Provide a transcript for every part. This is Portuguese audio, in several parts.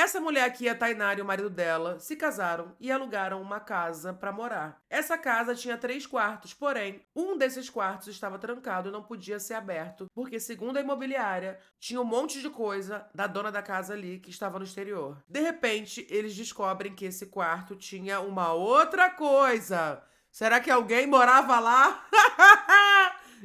Essa mulher aqui, a Tainara e o marido dela, se casaram e alugaram uma casa para morar. Essa casa tinha 3 quartos, porém, um desses quartos estava trancado e não podia ser aberto, porque, segundo a imobiliária, tinha um monte de coisa da dona da casa ali que estava no exterior. De repente, eles descobrem que esse quarto tinha uma outra coisa. Será que alguém morava lá?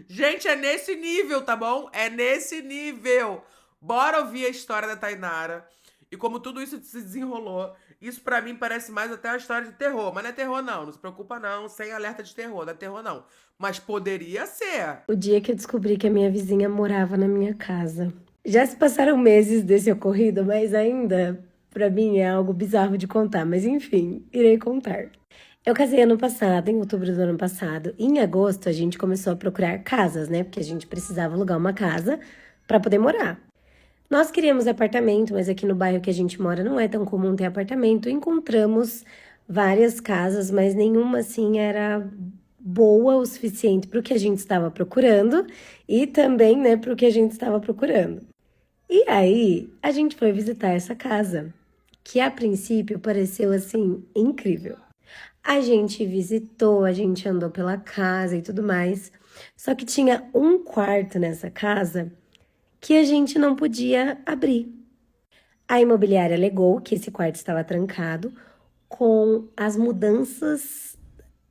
Gente, é nesse nível, tá bom? É nesse nível. Bora ouvir a história da Tainara e como tudo isso se desenrolou. Isso pra mim parece mais até uma história de terror, mas não é terror não, não se preocupa não, sem alerta de terror, não é terror não. Mas poderia ser. O dia que eu descobri que a minha vizinha morava na minha casa. Já se passaram meses desse ocorrido, mas ainda, pra mim, é algo bizarro de contar. Mas enfim, irei contar. Eu casei ano passado, em outubro do ano passado. E em agosto, a gente começou a procurar casas, né? Porque a gente precisava alugar uma casa pra poder morar. Nós queríamos apartamento, mas aqui no bairro que a gente mora não é tão comum ter apartamento. Encontramos várias casas, mas nenhuma assim era boa o suficiente para o que a gente estava procurando e também, né, para o que a gente estava procurando. E aí, a gente foi visitar essa casa, que a princípio pareceu assim incrível. A gente visitou, a gente andou pela casa e tudo mais. Só que tinha um quarto nessa casa que a gente não podia abrir. A imobiliária alegou que esse quarto estava trancado com as mudanças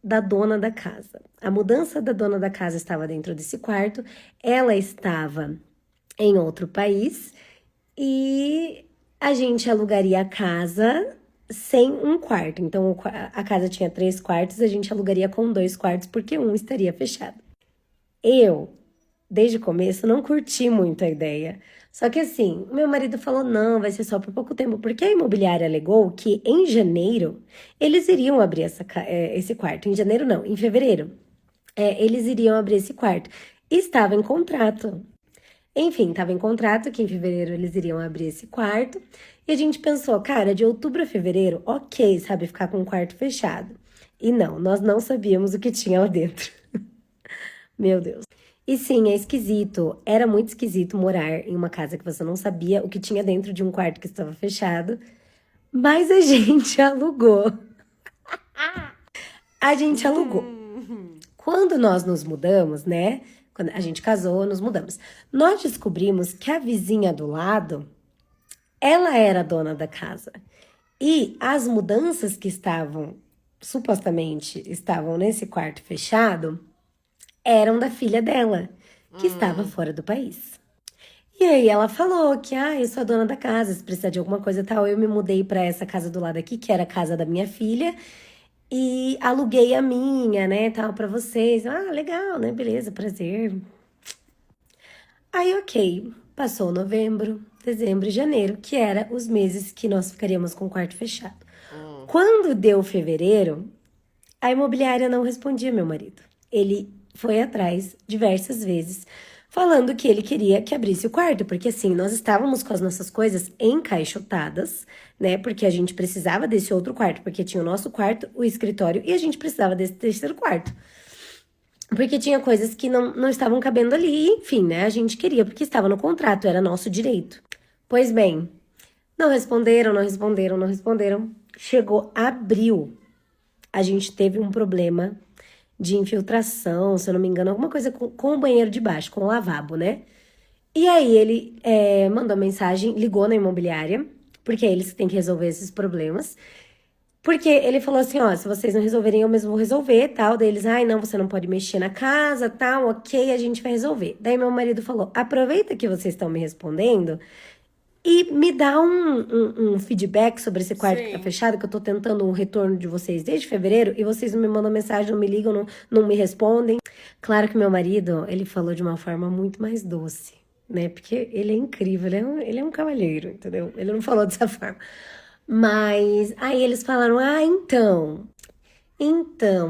da dona da casa. A mudança da dona da casa estava dentro desse quarto, ela estava em outro país e a gente alugaria a casa sem um quarto. Então a casa tinha 3 quartos, a gente alugaria com 2 quartos porque um estaria fechado. Eu, desde o começo, não curti muito a ideia. Só que assim, meu marido falou, não, vai ser só por pouco tempo, porque a imobiliária alegou que em janeiro eles iriam abrir esse quarto. Em janeiro não, em fevereiro. Eles iriam abrir esse quarto. E estava em contrato. Enfim, estava em contrato que em fevereiro eles iriam abrir esse quarto. E a gente pensou, cara, de outubro a fevereiro, ok, sabe, ficar com o quarto fechado. E não, nós não sabíamos o que tinha lá dentro. Meu Deus. E sim, é esquisito. Era muito esquisito morar em uma casa que você não sabia o que tinha dentro de um quarto que estava fechado. Mas a gente alugou. A gente alugou. Quando nós nos mudamos, né? Quando a gente casou, nos mudamos. Nós descobrimos que a vizinha do lado, ela era dona da casa. E as mudanças que supostamente estavam nesse quarto fechado, eram da filha dela, que estava fora do país. E aí ela falou que, eu sou a dona da casa, se precisar de alguma coisa tal, eu me mudei para essa casa do lado aqui, que era a casa da minha filha, e aluguei a minha, né, tal, para vocês. Ah, legal, né, beleza, prazer. Aí, ok, passou novembro, dezembro e janeiro, que era os meses que nós ficaríamos com o quarto fechado. Quando deu fevereiro, a imobiliária não respondia meu marido. Ele foi atrás diversas vezes, falando que ele queria que abrisse o quarto, porque assim, nós estávamos com as nossas coisas encaixotadas, né? Porque a gente precisava desse outro quarto, porque tinha o nosso quarto, o escritório, e a gente precisava desse terceiro quarto. Porque tinha coisas que não estavam cabendo ali, enfim, né? A gente queria, porque estava no contrato, era nosso direito. Pois bem, não responderam, não responderam, não responderam. Chegou abril, a gente teve um problema de infiltração, se eu não me engano, alguma coisa com o banheiro de baixo, com o lavabo, né? E aí ele mandou mensagem, ligou na imobiliária, porque é eles que têm que resolver esses problemas. Porque ele falou assim, ó, se vocês não resolverem, eu mesmo vou resolver, tal. Daí eles, não, você não pode mexer na casa, tal, ok, a gente vai resolver. Daí meu marido falou, aproveita que vocês estão me respondendo e me dá um feedback sobre esse quarto que tá Sim. fechado, que eu tô tentando um retorno de vocês desde fevereiro e vocês não me mandam mensagem, não me ligam, não me respondem. Claro que meu marido, ele falou de uma forma muito mais doce, né? Porque ele é incrível, ele é um cavalheiro, entendeu? Ele não falou dessa forma. Mas aí eles falaram, então,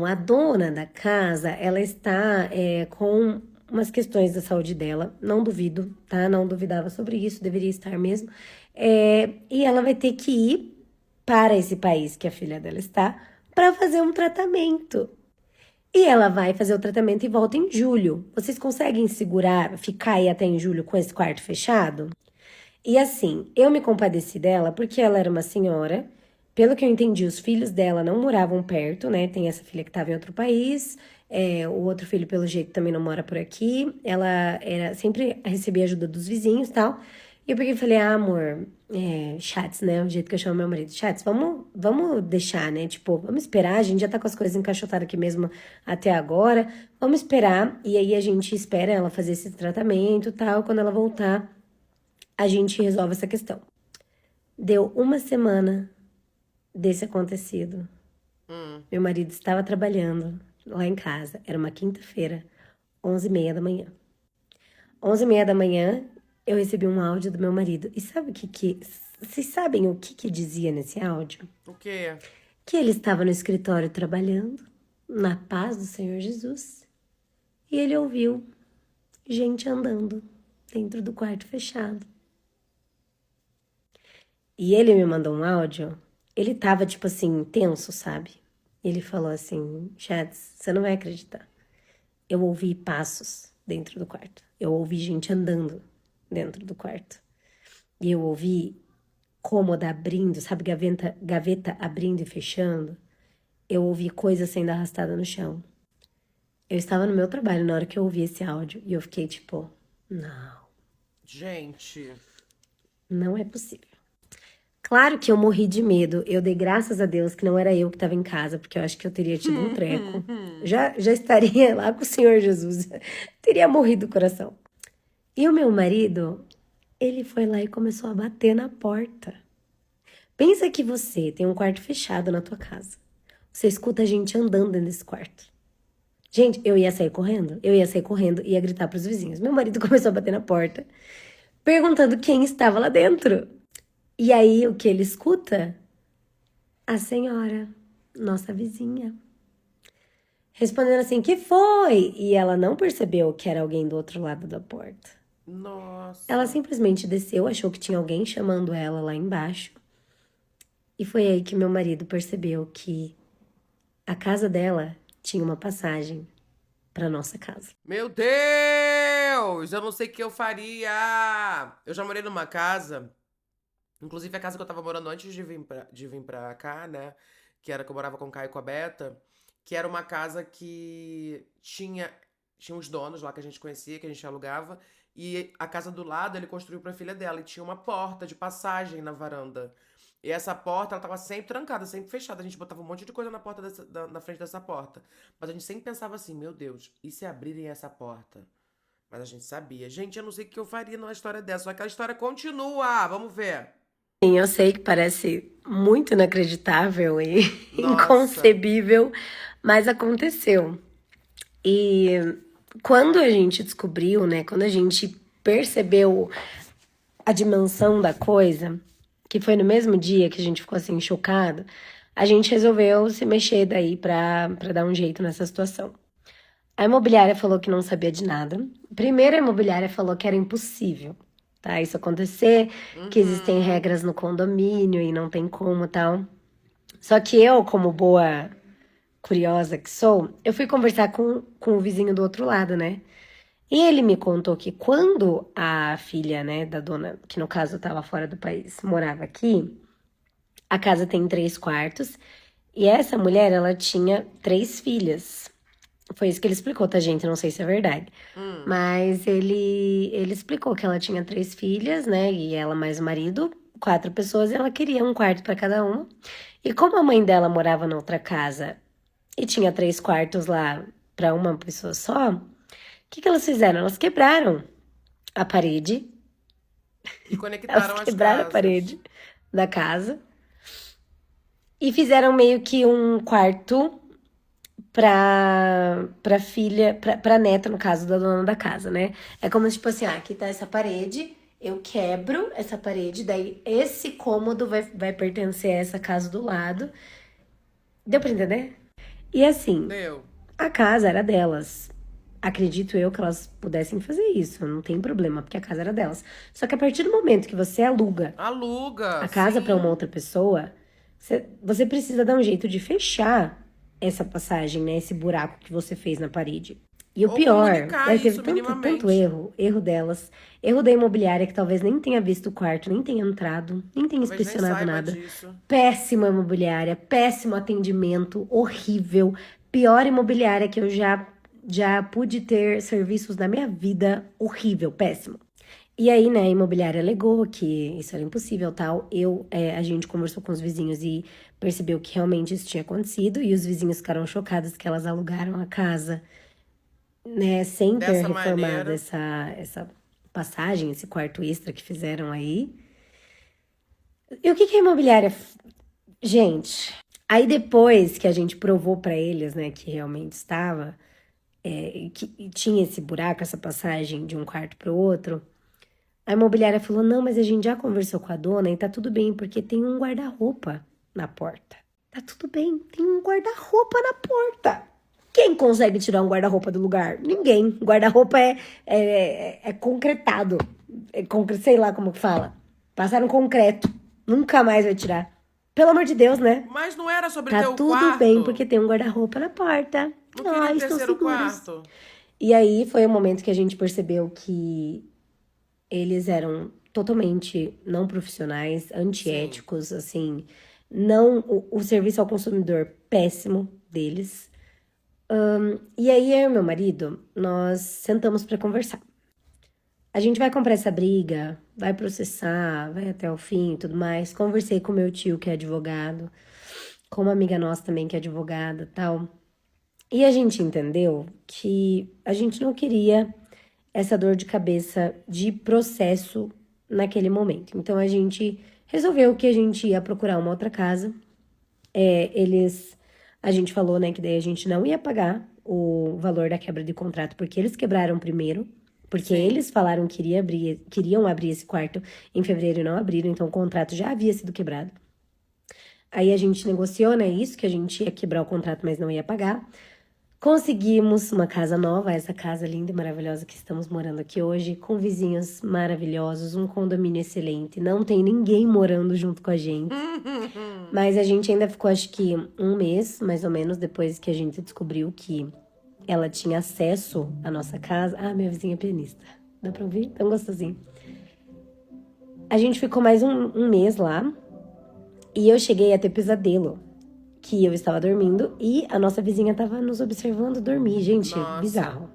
a dona da casa, ela está com umas questões da saúde dela, não duvido, tá? Não duvidava sobre isso, deveria estar mesmo. E ela vai ter que ir para esse país que a filha dela está para fazer um tratamento. E ela vai fazer o tratamento e volta em julho. Vocês conseguem ficar aí até em julho com esse quarto fechado? E assim, eu me compadeci dela porque ela era uma senhora. Pelo que eu entendi, os filhos dela não moravam perto, né? Tem essa filha que estava em outro país. O outro filho, pelo jeito, também não mora por aqui. Ela sempre recebia ajuda dos vizinhos e tal. E eu peguei e falei, amor, Chats, né? O jeito que eu chamo meu marido. Chats, vamos deixar, né? Tipo, vamos esperar. A gente já tá com as coisas encaixotadas aqui mesmo até agora. Vamos esperar. E aí a gente espera ela fazer esse tratamento e tal. Quando ela voltar, a gente resolve essa questão. Deu uma semana desse acontecido. Meu marido estava trabalhando lá em casa. Era uma quinta-feira, 11h30 da manhã. 11h30 da manhã, eu recebi um áudio do meu marido. E sabe o que... Vocês sabem o que dizia nesse áudio? O quê? Que ele estava no escritório trabalhando, na paz do Senhor Jesus. E ele ouviu gente andando dentro do quarto fechado. E ele me mandou um áudio. Ele tava, tipo assim, tenso, sabe? Ele falou assim, Chats, você não vai acreditar. Eu ouvi passos dentro do quarto. Eu ouvi gente andando dentro do quarto. E eu ouvi cômoda abrindo, sabe? Gaveta abrindo e fechando. Eu ouvi coisa sendo arrastada no chão. Eu estava no meu trabalho na hora que eu ouvi esse áudio. E eu fiquei tipo, não, Gente. não é possível. Claro que eu morri de medo. Eu dei graças a Deus que não era eu que estava em casa, porque eu acho que eu teria tido um treco. Já estaria lá com o Senhor Jesus. Teria morrido do coração. E o meu marido, ele foi lá e começou a bater na porta. Pensa que você tem um quarto fechado na tua casa. Você escuta gente andando dentro desse quarto. Gente, eu ia sair correndo. E ia gritar pros vizinhos. Meu marido começou a bater na porta, perguntando quem estava lá dentro. E aí, o que ele escuta? A senhora, nossa vizinha, respondendo assim, que foi? E ela não percebeu que era alguém do outro lado da porta. Nossa. Ela simplesmente desceu, achou que tinha alguém chamando ela lá embaixo. E foi aí que meu marido percebeu que a casa dela tinha uma passagem para nossa casa. Meu Deus! Eu não sei o que eu faria. Eu já morei numa casa. Inclusive a casa que eu tava morando antes de vir pra cá, né? Que era que eu morava com o Caio e com a Beta. Que era uma casa que tinha uns donos lá que a gente conhecia, que a gente alugava. E a casa do lado ele construiu pra filha dela. E tinha uma porta de passagem na varanda. E essa porta, ela tava sempre trancada, sempre fechada. A gente botava um monte de coisa na porta na frente dessa porta. Mas a gente sempre pensava assim, meu Deus, e se abrirem essa porta? Mas a gente sabia. Gente, eu não sei o que eu faria numa história dessa. Só que a história continua. Vamos ver. Sim, eu sei que parece muito inacreditável e Nossa. inconcebível, mas aconteceu. E quando a gente descobriu, né, quando a gente percebeu a dimensão da coisa, que foi no mesmo dia que a gente ficou assim chocado, a gente resolveu se mexer daí pra dar um jeito nessa situação. A imobiliária falou que não sabia de nada. Primeiro, a imobiliária falou que era impossível, tá? Isso acontecer, que existem regras no condomínio e não tem como, tal. Só que eu, como boa curiosa que sou, eu fui conversar com o vizinho do outro lado, né? E ele me contou que quando a filha, né, da dona, que no caso estava fora do país, morava aqui, a casa tem 3 quartos, e essa mulher, ela tinha 3 filhas. Foi isso que ele explicou, tá, gente? Não sei se é verdade. Mas ele explicou que ela tinha 3 filhas, né? E ela mais o marido, 4 pessoas, e ela queria um quarto para cada uma. E como a mãe dela morava na outra casa e tinha 3 quartos lá para uma pessoa só, o que elas fizeram? Elas quebraram a parede. E Elas conectaram as quebraram a casas. parede da casa e fizeram meio que um quarto pra filha, pra neta, no caso da dona da casa, né? É como se, tipo assim, aqui tá essa parede, eu quebro essa parede, daí esse cômodo vai pertencer a essa casa do lado. Deu pra entender? E assim, Deu. a casa era delas. Acredito eu que elas pudessem fazer isso, não tem problema, porque a casa era delas. Só que a partir do momento que você aluga Aluga. a casa sim. para uma outra pessoa, você precisa dar um jeito de fechar essa passagem, né? Esse buraco que você fez na parede. E o Ou pior, comunicar aí teve isso tanto minimamente. erro delas, erro da imobiliária que talvez nem tenha visto o quarto, nem tenha entrado, nem tenha Talvez nem inspecionado saiba nada. disso. Péssima imobiliária, péssimo atendimento, horrível. Pior imobiliária que eu já pude ter serviços na minha vida, horrível, péssimo. E aí, né, a imobiliária alegou que isso era impossível, tal. A gente conversou com os vizinhos e percebeu que realmente isso tinha acontecido e os vizinhos ficaram chocados que elas alugaram a casa, né, sem ter Dessa reformado maneira. essa passagem, esse quarto extra que fizeram aí. E o que que a imobiliária... Gente, aí depois que a gente provou pra eles, né, que realmente estava, que tinha esse buraco, essa passagem de um quarto pro outro, a imobiliária falou: não, mas a gente já conversou com a dona e tá tudo bem, porque tem um guarda-roupa na porta. Tá tudo bem, tem um guarda-roupa na porta. Quem consegue tirar um guarda-roupa do lugar? Ninguém. Guarda-roupa é concretado. Sei lá como que fala. Passaram concreto. Nunca mais vai tirar. Pelo amor de Deus, né? Mas não era sobre Tá ter o tudo bem, porque quarto? tem um guarda-roupa na porta. Não queria Ah, um estão terceiro seguros. quarto? E aí foi o momento que a gente percebeu que eles eram totalmente não profissionais, Sim. antiéticos, assim, não o serviço ao consumidor péssimo deles. E aí eu e meu marido, nós sentamos para conversar. A gente vai comprar essa briga, vai processar, vai até o fim e tudo mais. Conversei com meu tio, que é advogado, com uma amiga nossa também, que é advogada, tal. E a gente entendeu que a gente não queria essa dor de cabeça de processo naquele momento. Então a gente resolveu que a gente ia procurar uma outra casa. A gente falou, né, que daí a gente não ia pagar o valor da quebra de contrato porque eles quebraram primeiro, porque Sim. eles falaram que queriam abrir esse quarto em fevereiro e não abriram, então o contrato já havia sido quebrado. Aí a gente negociou, né, isso, que a gente ia quebrar o contrato, mas não ia pagar. Conseguimos uma casa nova, essa casa linda e maravilhosa que estamos morando aqui hoje, com vizinhos maravilhosos, um condomínio excelente. Não tem ninguém morando junto com a gente. Mas a gente ainda ficou, acho que um mês, mais ou menos, depois que a gente descobriu que ela tinha acesso à nossa casa. Ah, minha vizinha é pianista. Dá pra ouvir? Tão gostosinho. A gente ficou mais um mês lá e eu cheguei a ter pesadelo que eu estava dormindo e a nossa vizinha estava nos observando dormir. Gente, Nossa. bizarro.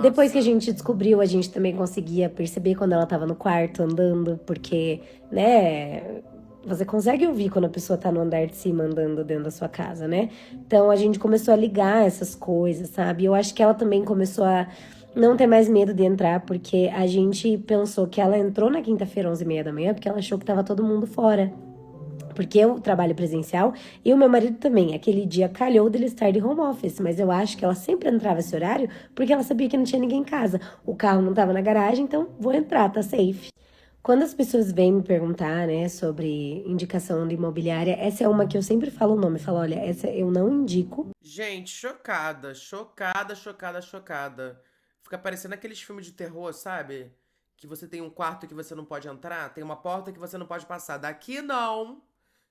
Depois que a Nossa. gente descobriu, a gente também conseguia perceber quando ela estava no quarto andando, porque, né, você consegue ouvir quando a pessoa tá no andar de cima andando dentro da sua casa, né? Então a gente começou a ligar essas coisas, sabe? Eu acho que ela também começou a não ter mais medo de entrar, porque a gente pensou que ela entrou na quinta-feira, 11h30 da manhã, porque ela achou que tava todo mundo fora. Porque eu trabalho presencial e o meu marido também. Aquele dia calhou dele estar de home office, mas eu acho que ela sempre entrava esse horário porque ela sabia que não tinha ninguém em casa. O carro não estava na garagem, então vou entrar, tá safe. Quando as pessoas vêm me perguntar, né, sobre indicação de imobiliária, essa é uma que eu sempre falo o nome. Falo, olha, essa eu não indico. Gente, chocada. Chocada, chocada, chocada. Fica parecendo aqueles filmes de terror, sabe? Que você tem um quarto que você não pode entrar, tem uma porta que você não pode passar. Daqui não.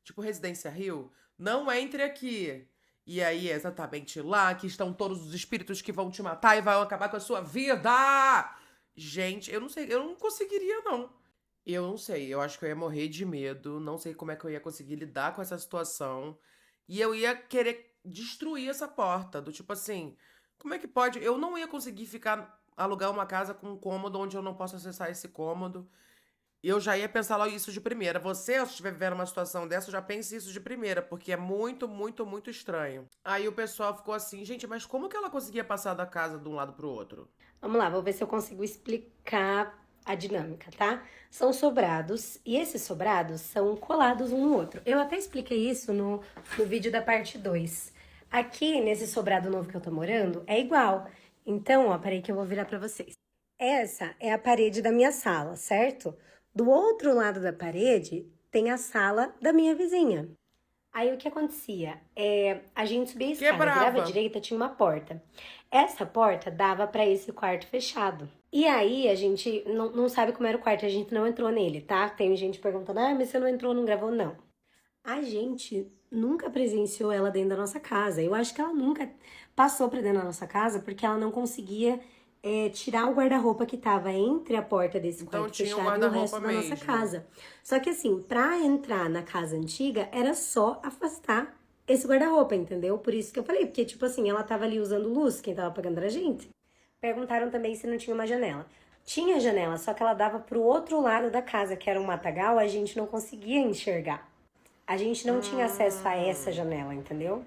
Tipo Residência Rio. Não entre aqui. E aí é exatamente lá que estão todos os espíritos que vão te matar e vão acabar com a sua vida. Gente, eu não sei, eu não conseguiria, não. Eu não sei, eu acho que eu ia morrer de medo, não sei como é que eu ia conseguir lidar com essa situação. E eu ia querer destruir essa porta, do tipo assim, como é que pode? Eu não ia conseguir ficar alugar uma casa com um cômodo onde eu não posso acessar esse cômodo. Eu já ia pensar logo isso de primeira. Você, se estiver vivendo uma situação dessa, já pense isso de primeira, porque é muito, muito, muito estranho. Aí o pessoal ficou assim, gente, mas como que ela conseguia passar da casa de um lado pro outro? Vamos lá, vou ver se eu consigo explicar a dinâmica, tá? São sobrados e esses sobrados são colados um no outro. Eu até expliquei isso no vídeo da parte 2. Aqui, nesse sobrado novo que eu tô morando, é igual. Então, ó, peraí que eu vou virar pra vocês. Essa é a parede da minha sala, certo? Do outro lado da parede tem a sala da minha vizinha. Aí o que acontecia? A gente subia a escada, virava à Quebrava. direita, tinha uma porta. Essa porta dava para esse quarto fechado. E aí a gente não sabe como era o quarto, a gente não entrou nele, tá? Tem gente perguntando, ah, mas você não entrou, não gravou? Não. A gente nunca presenciou ela dentro da nossa casa. Eu acho que ela nunca passou pra dentro da nossa casa porque ela não conseguia tirar o guarda-roupa que tava entre a porta desse Então quarto tinha um fechado e o guarda-roupa resto da nossa mesmo. casa. Só que assim, pra entrar na casa antiga era só afastar esse guarda-roupa, entendeu? Por isso que eu falei, porque tipo assim, ela tava ali usando luz, quem tava pagando era a gente. Perguntaram também se não tinha uma janela. Tinha janela, só que ela dava pro outro lado da casa, que era um matagal, a gente não conseguia enxergar. A gente não tinha acesso a essa Hum, janela, entendeu?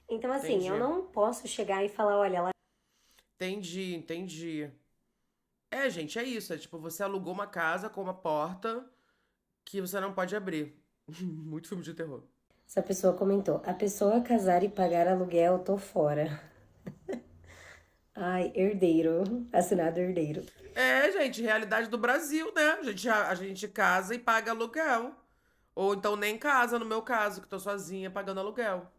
Então, assim, eu entendi. não posso chegar e falar, olha, ela. Entendi, entendi. É, gente, é isso. É tipo, você alugou uma casa com uma porta que você não pode abrir. Muito filme de terror. Essa pessoa comentou: a pessoa casar e pagar aluguel, tô fora. Ai, herdeiro. Assinado herdeiro. É, gente, realidade do Brasil, né? A gente casa e paga aluguel. Ou então nem casa, no meu caso, que tô sozinha pagando aluguel.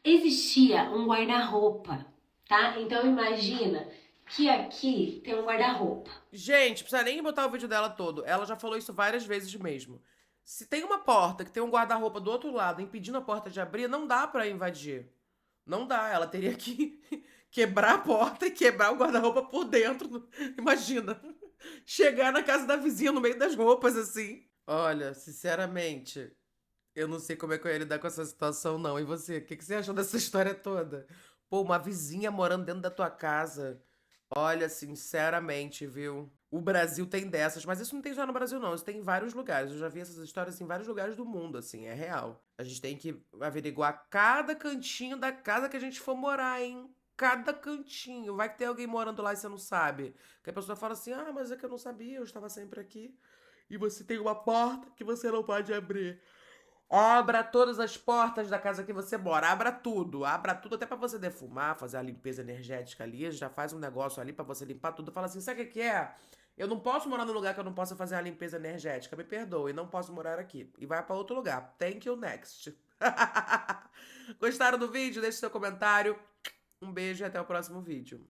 Existia um guarda-roupa, tá? Então imagina que aqui tem um guarda-roupa. Gente, precisa nem botar o vídeo dela todo. Ela já falou isso várias vezes mesmo. Se tem uma porta que tem um guarda-roupa do outro lado impedindo a porta de abrir, não dá pra invadir. Não dá. Ela teria que quebrar a porta e quebrar o guarda-roupa por dentro. Imagina. Chegar na casa da vizinha no meio das roupas, assim. Olha, sinceramente, eu não sei como é que eu ia lidar com essa situação, não. E você? O que que você achou dessa história toda? Pô, uma vizinha morando dentro da tua casa. Olha, sinceramente, viu? O Brasil tem dessas, mas isso não tem só no Brasil, não. Isso tem em vários lugares. Eu já vi essas histórias em vários lugares do mundo, assim, é real. A gente tem que averiguar cada cantinho da casa que a gente for morar, hein? Cada cantinho. Vai que tem alguém morando lá e você não sabe. Que a pessoa fala assim: ah, mas é que eu não sabia, eu estava sempre aqui. E você tem uma porta que você não pode abrir. Abra todas as portas da casa que você mora. Abra tudo até pra você defumar, fazer a limpeza energética ali. Já faz um negócio ali pra você limpar tudo. Fala assim: sabe o que que é? Eu não posso morar num lugar que eu não possa fazer a limpeza energética. Me perdoe, não posso morar aqui. E vai pra outro lugar. Thank you, next. Gostaram do vídeo? Deixe seu comentário. Um beijo e até o próximo vídeo.